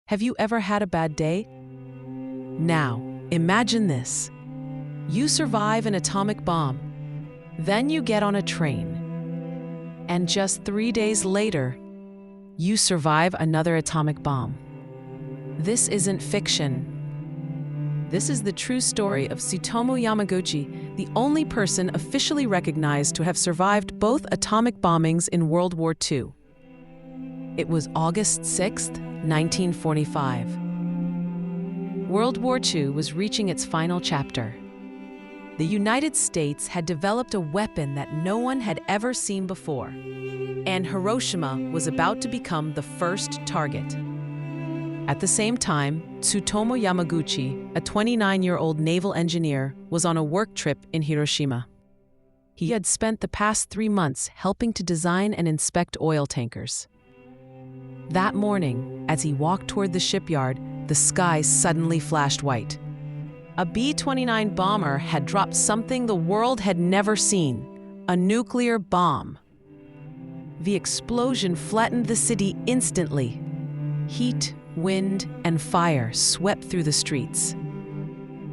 Have you ever had a bad day? Now, imagine this. You survive an atomic bomb. Then you get on a train. And just 3 days later, you survive another atomic bomb. This isn't fiction. This is the true story of Tsutomu Yamaguchi, the only person officially recognized to have survived both atomic bombings in World War II. It was August 6, 1945. World War II was reaching its final chapter. The United States had developed a weapon that no one had ever seen before, and Hiroshima was about to become the first target. At the same time, Tsutomu Yamaguchi, a 29-year-old naval engineer, was on a work trip in Hiroshima. He had spent the past 3 months helping to design and inspect oil tankers. That morning, as he walked toward the shipyard, the sky suddenly flashed white. A B-29 bomber had dropped something the world had never seen: a nuclear bomb. The explosion flattened the city instantly. Heat, wind, and fire swept through the streets.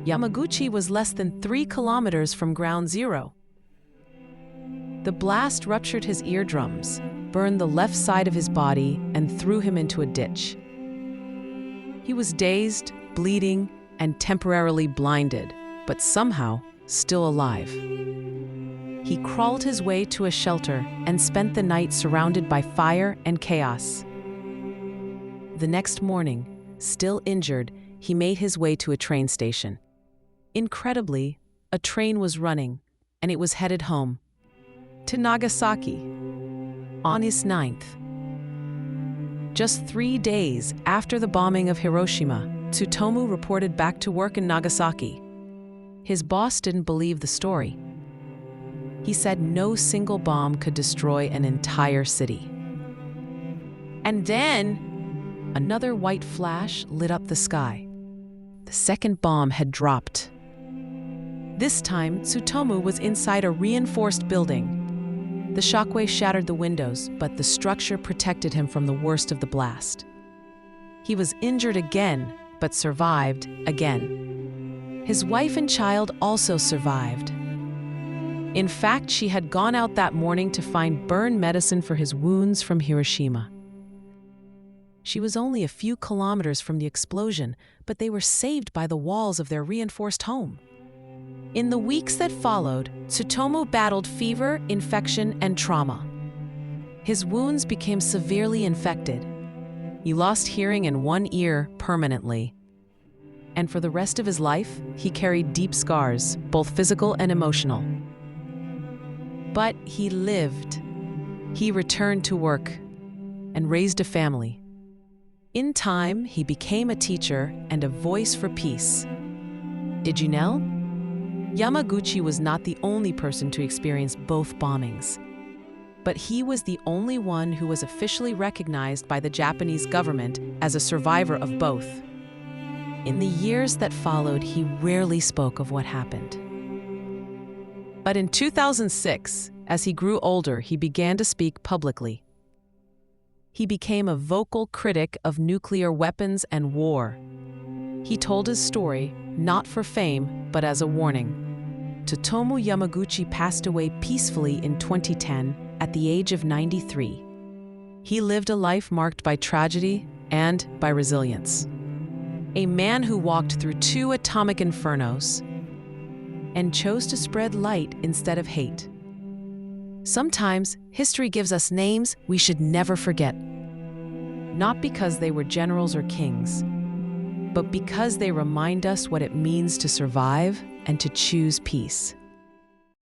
Yamaguchi was less than 3 kilometers from ground zero. The blast ruptured his eardrums, burned the left side of his body, and threw him into a ditch. He was dazed, bleeding, and temporarily blinded, but somehow still alive. He crawled his way to a shelter and spent the night surrounded by fire and chaos. The next morning, still injured, he made his way to a train station. Incredibly, a train was running, and it was headed home, to Nagasaki, on August 9th. Just 3 days after the bombing of Hiroshima, Tsutomu reported back to work in Nagasaki. His boss didn't believe the story. He said no single bomb could destroy an entire city. And then, another white flash lit up the sky. The second bomb had dropped. This time, Tsutomu was inside a reinforced building. The shockwave shattered the windows, but the structure protected him from the worst of the blast. He was injured again, but survived again. His wife and child also survived. In fact, she had gone out that morning to find burn medicine for his wounds from Hiroshima. She was only a few kilometers from the explosion, but they were saved by the walls of their reinforced home. In the weeks that followed, Tsutomu battled fever, infection, and trauma. His wounds became severely infected. He lost hearing in one ear permanently. And for the rest of his life, he carried deep scars, both physical and emotional. But he lived. He returned to work and raised a family. In time, he became a teacher and a voice for peace. Did you know? Yamaguchi was not the only person to experience both bombings. But he was the only one who was officially recognized by the Japanese government as a survivor of both. In the years that followed, he rarely spoke of what happened. But in 2006, as he grew older, he began to speak publicly. He became a vocal critic of nuclear weapons and war. He told his story, not for fame, but as a warning. Tsutomu Yamaguchi passed away peacefully in 2010 at the age of 93. He lived a life marked by tragedy and by resilience. A man who walked through 2 atomic infernos and chose to spread light instead of hate. Sometimes history gives us names we should never forget. Not because they were generals or kings, but because they remind us what it means to survive and to choose peace.